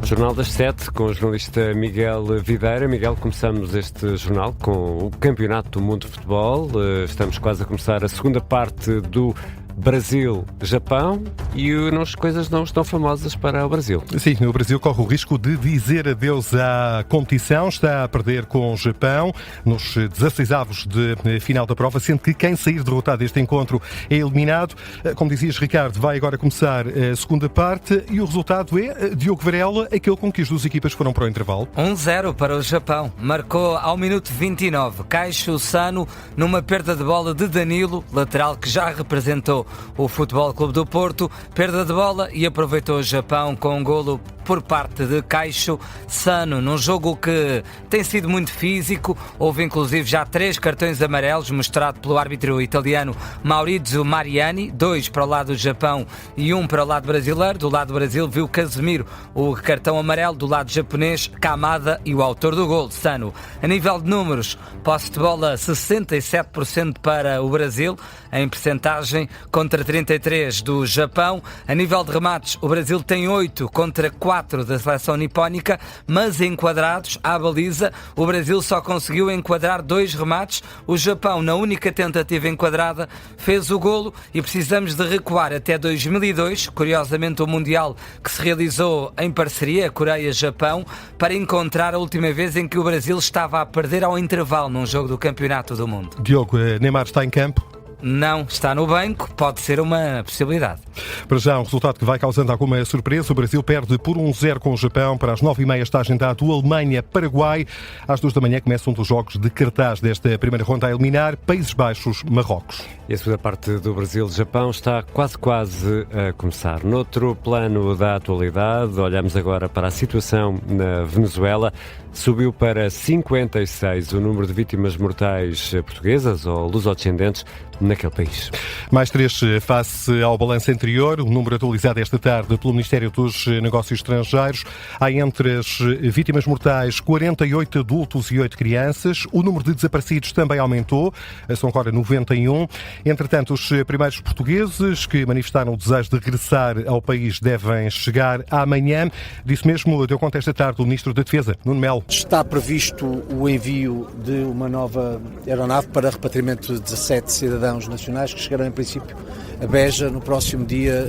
Jornal das 7, com o jornalista Miguel Videira. Miguel, começamos este jornal com o Campeonato do Mundo de Futebol. Estamos quase a começar a segunda parte do Brasil-Japão e as coisas não estão famosas para o Brasil. Sim, o Brasil corre o risco de dizer adeus à competição. Está a perder com o Japão nos 16avos de final da prova, sendo que quem sair derrotado deste encontro é eliminado. Como dizias, Ricardo, vai agora começar a segunda parte e o resultado é Diogo Varela, aquele com que as duas equipas foram para o intervalo. 1-0 para o Japão. Marcou ao minuto 29 Kaisho Sano numa perda de bola de Danilo, lateral que já representou o Futebol Clube do Porto. Perda de bola e aproveitou o Japão com um golo por parte de Kaisho Sano, num jogo que tem sido muito físico. Houve inclusive já 3 cartões amarelos mostrado pelo árbitro italiano Maurizio Mariani, 2 para o lado do Japão e 1 para o lado brasileiro. Do lado do Brasil viu Casemiro o cartão amarelo, do lado japonês Kamada e o autor do golo, Sano. A nível de números, posse de bola 67% para o Brasil, em percentagem, contra 33% do Japão. A nível de remates, o Brasil tem 8 contra 4 da seleção nipónica, mas enquadrados à baliza, o Brasil só conseguiu enquadrar 2 remates. O Japão, na única tentativa enquadrada, fez o golo e precisamos de recuar até 2002, curiosamente o Mundial que se realizou em parceria Coreia-Japão, para encontrar a última vez em que o Brasil estava a perder ao intervalo num jogo do Campeonato do Mundo. Diogo, Neymar está em campo? Não, está no banco, pode ser uma possibilidade. Para já, um resultado que vai causando alguma surpresa. O Brasil perde por 1-0 com o Japão. Para as 9h30 está agendado o Alemanha-Paraguai. Às 2 da manhã começa um dos jogos de cartaz desta primeira ronda a eliminar: Países Baixos-Marrocos. E a segunda parte do Brasil-Japão está quase a começar. Noutro plano da atualidade, olhamos agora para a situação na Venezuela. Subiu para 56 o número de vítimas mortais portuguesas ou lusodescendentes naquele país. Mais 3 face ao balanço anterior, o número atualizado esta tarde pelo Ministério dos Negócios Estrangeiros. Há entre as vítimas mortais 48 adultos e 8 crianças. O número de desaparecidos também aumentou, são agora 91. Entretanto, os primeiros portugueses que manifestaram o desejo de regressar ao país devem chegar amanhã. Disso mesmo deu conta esta tarde o Ministro da Defesa, Nuno Melo. Está previsto o envio de uma nova aeronave para repatriamento de 17 cidadãos nacionais que chegarão em princípio a Beja no próximo dia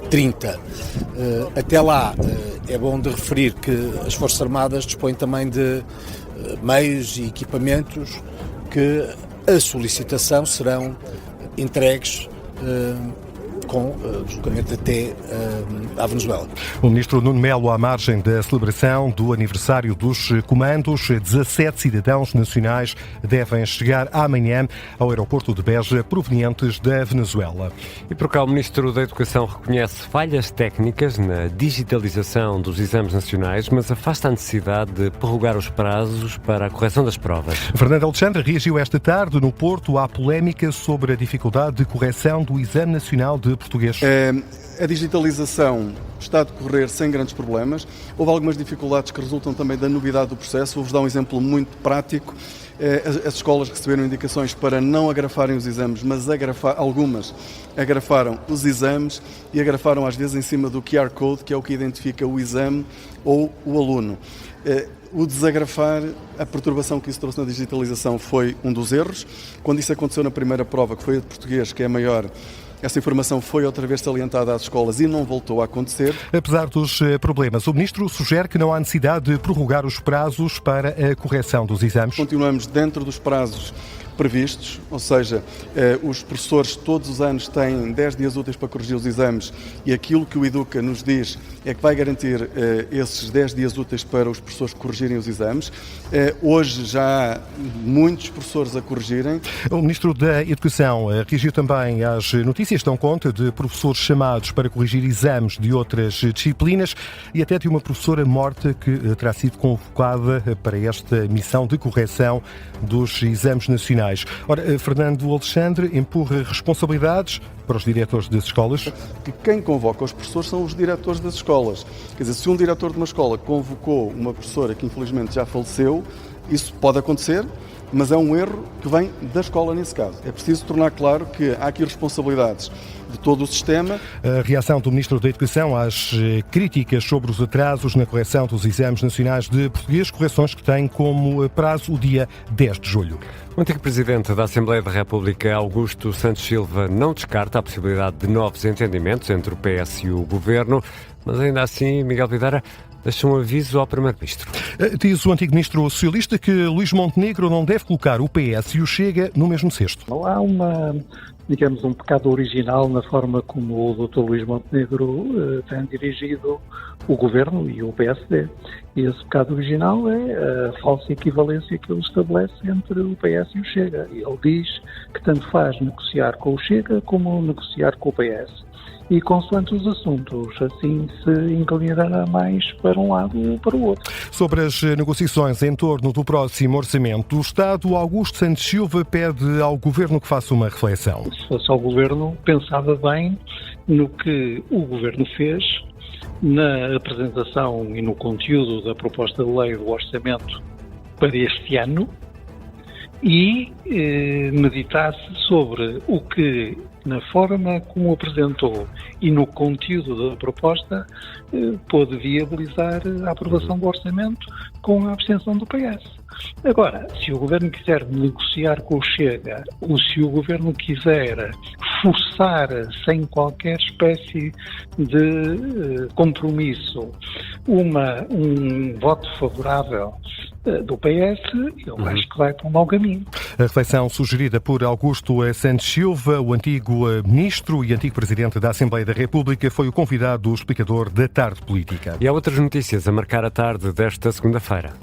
30. Até lá é bom de referir que as Forças Armadas dispõem também de meios e equipamentos que a solicitação serão entregues com deslocamento até à Venezuela. O Ministro Nuno Melo, à margem da celebração do aniversário dos comandos, 17 cidadãos nacionais devem chegar amanhã ao aeroporto de Beja, provenientes da Venezuela. E por cá, o Ministro da Educação reconhece falhas técnicas na digitalização dos exames nacionais, mas afasta a necessidade de prorrogar os prazos para a correção das provas. Fernando Alexandre reagiu esta tarde no Porto à polémica sobre a dificuldade de correção do Exame Nacional de Português. A digitalização está a decorrer sem grandes problemas. Houve algumas dificuldades que resultam também da novidade do processo. Vou-vos dar um exemplo muito prático. As escolas receberam indicações para não agrafarem os exames, mas algumas agrafaram os exames e agrafaram às vezes em cima do QR Code, que é o que identifica o exame ou o aluno. O desagrafar, a perturbação que isso trouxe na digitalização foi um dos erros. Quando isso aconteceu na primeira prova, que foi a de português, que é a maior, essa informação foi outra vez salientada às escolas e não voltou a acontecer. Apesar dos problemas, o Ministro sugere que não há necessidade de prorrogar os prazos para a correção dos exames. Continuamos dentro dos prazos previstos, ou seja, os professores todos os anos têm 10 dias úteis para corrigir os exames e aquilo que o Educa nos diz é que vai garantir esses 10 dias úteis para os professores corrigirem os exames. Hoje já há muitos professores a corrigirem. O Ministro da Educação reagiu também às notícias que dão conta de professores chamados para corrigir exames de outras disciplinas e até de uma professora morta que terá sido convocada para esta missão de correção dos exames nacionais. Ora, Fernando Alexandre empurra responsabilidades para os diretores das escolas? Que quem convoca os professores são os diretores das escolas. Quer dizer, se um diretor de uma escola convocou uma professora que infelizmente já faleceu, isso pode acontecer, mas é um erro que vem da escola nesse caso. É preciso tornar claro que há aqui responsabilidades de todo o sistema. A reação do Ministro da Educação às críticas sobre os atrasos na correção dos exames nacionais de português, correções que têm como prazo o dia 10 de julho. O antigo Presidente da Assembleia da República, Augusto Santos Silva, não descarta a possibilidade de novos entendimentos entre o PS e o Governo, mas ainda assim, Miguel Videira deixa um aviso ao Primeiro-Ministro. Diz o antigo Ministro Socialista que Luís Montenegro não deve colocar o PS e o Chega no mesmo cesto. Não há um pecado original na forma como o Dr. Luís Montenegro tem dirigido o Governo e o PSD. E esse pecado original é a falsa equivalência que ele estabelece entre o PS e o Chega. E ele diz que tanto faz negociar com o Chega como negociar com o PS. E consoante os assuntos, assim se inclinará mais para um lado ou para o outro. Sobre as negociações em torno do próximo orçamento do Estado, Augusto Santos Silva pede ao Governo que faça uma reflexão. Se fosse ao Governo, pensava bem no que o Governo fez na apresentação e no conteúdo da proposta de lei do orçamento para este ano e meditasse sobre o que, na forma como apresentou e no conteúdo da proposta, pôde viabilizar a aprovação do orçamento com a abstenção do PS. Agora, se o Governo quiser negociar com o Chega, ou se o Governo quiser forçar, sem qualquer espécie de compromisso, um voto favorável do PS, eu acho que vai para um mau caminho. A reflexão sugerida por Augusto Santos Silva, o antigo Ministro e antigo Presidente da Assembleia da República, foi o convidado do explicador da Tarde Política. E há outras notícias a marcar a tarde desta segunda-feira.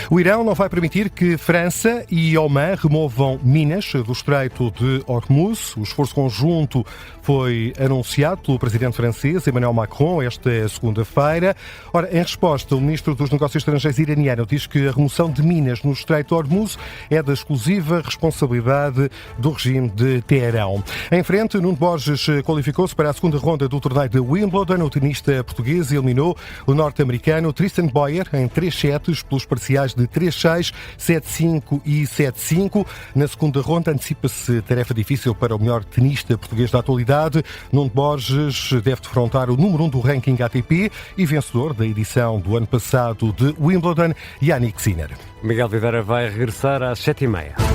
O Irão não vai permitir que França e Omã removam minas do Estreito de Hormuz. O esforço conjunto foi anunciado pelo presidente francês Emmanuel Macron esta segunda-feira. Ora, em resposta, o ministro dos Negócios Estrangeiros iraniano diz que a remoção de minas no Estreito de Hormuz é da exclusiva responsabilidade do regime de Teherão. Em frente, Nuno Borges qualificou-se para a segunda ronda do torneio de Wimbledon. O tenista português eliminou o norte-americano Tristan Boyer em 3 sets pelos parciais de 3-6, 7-5 e 7-5. Na segunda ronda antecipa-se tarefa difícil para o melhor tenista português da atualidade. Nuno Borges deve defrontar o número 1 do ranking ATP e vencedor da edição do ano passado de Wimbledon, Jannik Sinner. Miguel Videira vai regressar às 7h30.